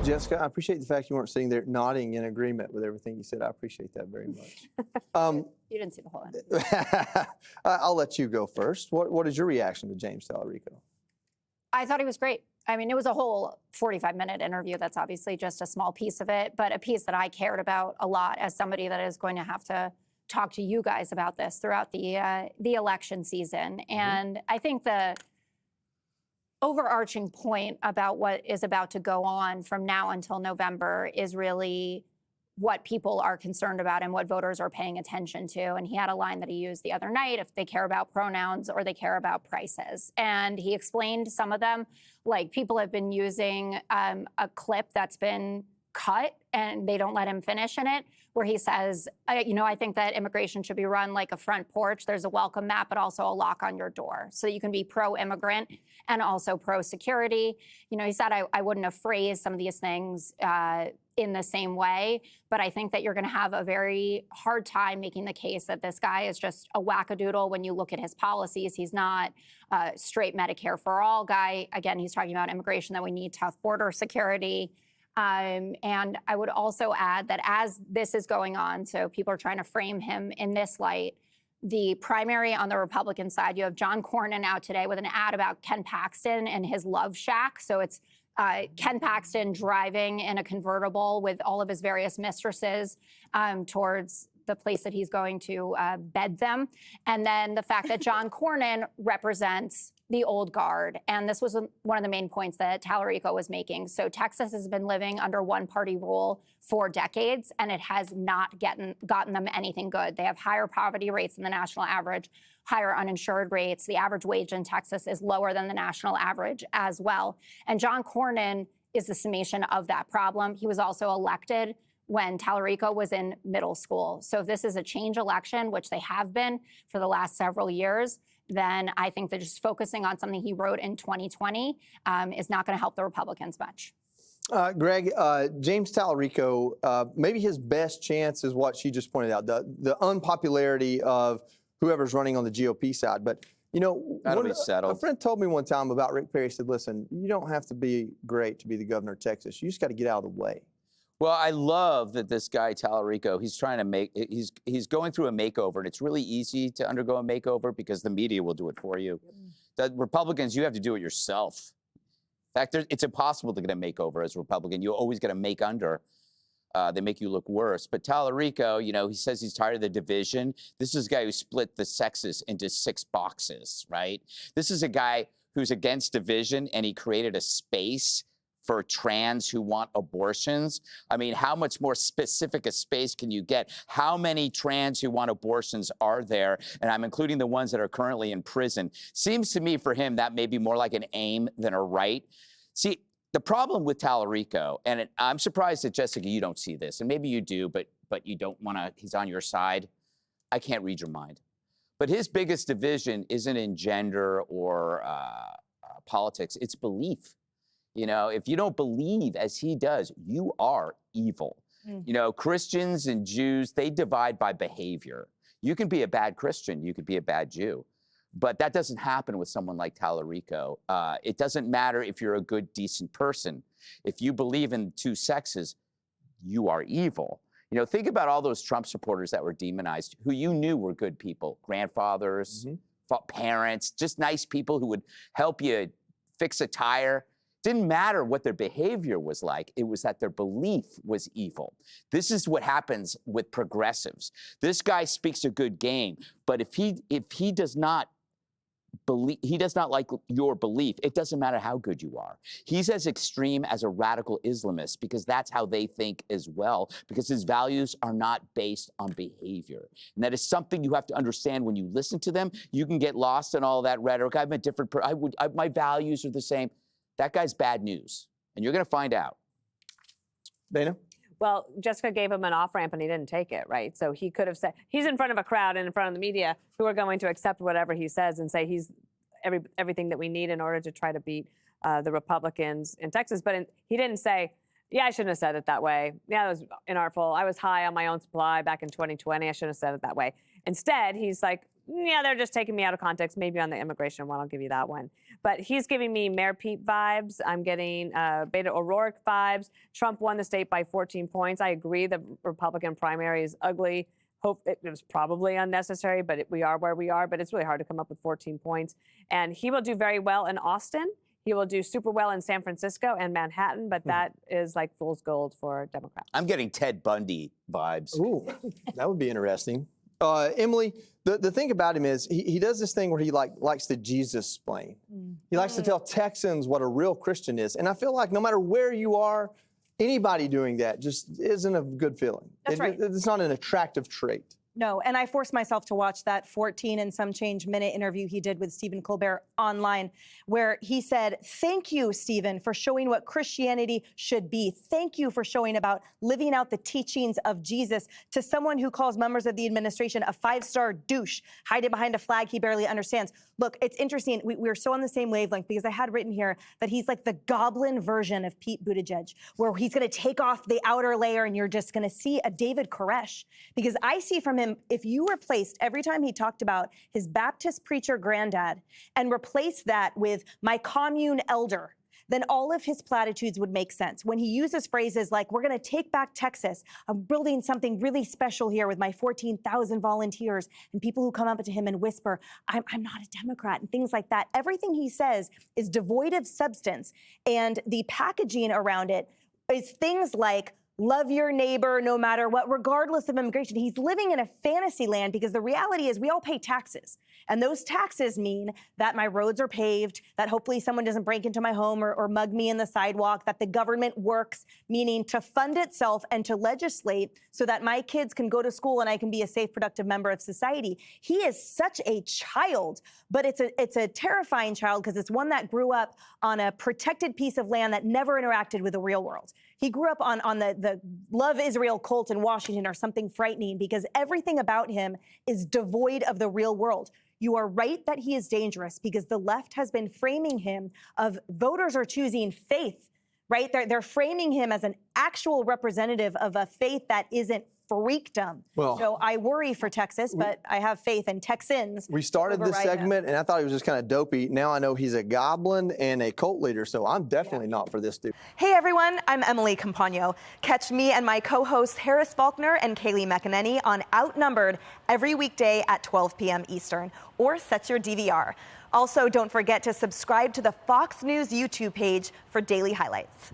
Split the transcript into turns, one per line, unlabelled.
Jessica, I appreciate the fact you weren't sitting there nodding in agreement with everything you said. I appreciate that very much.
You didn't see the whole interview.
I'll let you go first. What is your reaction to James Talarico?
I thought he was great. I mean, it was a whole 45-minute interview. That's obviously just a small piece of it, but a piece that I cared about a lot as somebody that is going to have to talk to you guys about this throughout the election season. And I think the overarching point about what is about to go on from now until November is really what people are concerned about and what voters are paying attention to. And he had a line that he used the other night, if they care about pronouns or they care about prices. And he explained some of them, like people have been using a clip that's been cut and they don't let him finish in it, where he says, I think that immigration should be run like a front porch. There's a welcome mat, but also a lock on your door so that you can be pro-immigrant and also pro-security. He said, I wouldn't have phrased some of these things in the same way, but I think that you're going to have a very hard time making the case that this guy is just a wackadoodle when you look at his policies. He's not a straight Medicare for all guy. Again, he's talking about immigration, that we need tough border security. And I would also add that as this is going on, so people are trying to frame him in this light, the primary on the Republican side, you have John Cornyn out today with an ad about Ken Paxton and his love shack. So it's Ken Paxton driving in a convertible with all of his various mistresses towards the place that he's going to bed them. And then the fact that John Cornyn represents the old guard. And this was one of the main points that Talarico was making. So Texas has been living under one-party rule for decades, and it has not gotten them anything good. They have higher poverty rates than the national average, higher uninsured rates. The average wage in Texas is lower than the national average as well. And John Cornyn is the summation of that problem. He was also elected when Talarico was in middle school. So if this is a change election, which they have been for the last several years, then I think that just focusing on something he wrote in 2020 is not going to help the Republicans much.
Greg, James Talarico, maybe his best chance is what she just pointed out, the unpopularity of whoever's running on the GOP side. But,
that'll be settled.
A friend told me one time about Rick Perry, said, listen, you don't have to be great to be the governor of Texas. You just got to get out of the way.
Well, I love that this guy Talarico, he's trying to he's going through a makeover, and it's really easy to undergo a makeover because the media will do it for you. The Republicans, you have to do it yourself. In fact, it's impossible to get a makeover as a Republican. You always get a make under. They make you look worse. But Talarico, he says he's tired of the division. This is a guy who split the sexes into 6 boxes, right? This is a guy who's against division, and he created a space for trans who want abortions. I mean, how much more specific a space can you get? How many trans who want abortions are there? And I'm including the ones that are currently in prison. Seems to me for him that may be more like an aim than a right. See, the problem with Talarico, and I'm surprised that, Jessica, you don't see this, and maybe you do, but you don't want to, he's on your side. I can't read your mind. But his biggest division isn't in gender or politics, it's belief. If you don't believe as he does, you are evil. Christians and Jews, they divide by behavior. You can be a bad Christian, you could be a bad Jew. But that doesn't happen with someone like Talarico. It doesn't matter if you're a good, decent person. If you believe in 2 sexes, you are evil. Think about all those Trump supporters that were demonized, who you knew were good people, grandfathers, parents, just nice people who would help you fix a tire. Didn't matter what their behavior was like. It was that their belief was evil. This is what happens with progressives. This guy speaks a good game, but if he does not believe, he does not like your belief, it doesn't matter how good you are. He's as extreme as a radical Islamist because that's how they think as well, because his values are not based on behavior. And that is something you have to understand when you listen to them. You can get lost in all that rhetoric. I'm a different my values are the same. That guy's bad news, and you're going to find out.
Dana?
Well, Jessica gave him an off-ramp, and he didn't take it, right? So he could have said, he's in front of a crowd and in front of the media who are going to accept whatever he says and say he's everything that we need in order to try to beat the Republicans in Texas. But he didn't say, yeah, I shouldn't have said it that way. Yeah, it was inartful. I was high on my own supply back in 2020. I shouldn't have said it that way. Instead, he's like, yeah, they're just taking me out of context. Maybe on the immigration one, I'll give you that one. But he's giving me Mayor Pete vibes. I'm getting Beto O'Rourke vibes. Trump won the state by 14 points. I agree the Republican primary is ugly. Hope it was probably unnecessary, but we are where we are. But it's really hard to come up with 14 points. And he will do very well in Austin. He will do super well in San Francisco and Manhattan, but that is like fool's gold for Democrats.
I'm getting Ted Bundy vibes.
Ooh, that would be interesting. Emily, the thing about him is he does this thing where he likes to Jesus-splain. He likes to tell Texans what a real Christian is. And I feel like no matter where you are, anybody doing that just isn't a good feeling.
That's right.
It's not an attractive trait.
No, and I forced myself to watch that 14 and some change minute interview he did with Stephen Colbert online, where he said, thank you, Stephen, for showing what Christianity should be. Thank you for showing about living out the teachings of Jesus to someone who calls members of the administration a five-star douche, hiding behind a flag he barely understands. Look, it's interesting. We're so on the same wavelength because I had written here that he's like the goblin version of Pete Buttigieg, where he's going to take off the outer layer and you're just going to see a David Koresh. Because I see from him, if you replaced every time he talked about his Baptist preacher granddad and replaced that with my commune elder, then all of his platitudes would make sense. When he uses phrases like, we're going to take back Texas, I'm building something really special here with my 14,000 volunteers, and people who come up to him and whisper, I'm not a Democrat, and things like that. Everything he says is devoid of substance, and the packaging around it is things like, love your neighbor no matter what, regardless of immigration. He's living in a fantasy land because the reality is we all pay taxes. And those taxes mean that my roads are paved, that hopefully someone doesn't break into my home or mug me in the sidewalk, that the government works, meaning to fund itself and to legislate so that my kids can go to school and I can be a safe, productive member of society. He is such a child, but it's a terrifying child because it's one that grew up on a protected piece of land that never interacted with the real world. He grew up on the Love Israel cult in Washington or something frightening because everything about him is devoid of the real world. You are right that he is dangerous because the left has been framing him of voters are choosing faith, right? They're framing him as an actual representative of a faith that isn't freakdom.
Well,
so I worry for Texas, but I have faith in Texans.
We started this segment and I thought he was just kind of dopey. Now I know he's a goblin and a cult leader, so I'm definitely not for this dude.
Hey everyone, I'm Emily Campagno. Catch me and my co-hosts Harris Faulkner and Kaylee McEnany on Outnumbered every weekday at 12 p.m. Eastern, or set your DVR. Also, don't forget to subscribe to the Fox News YouTube page for daily highlights.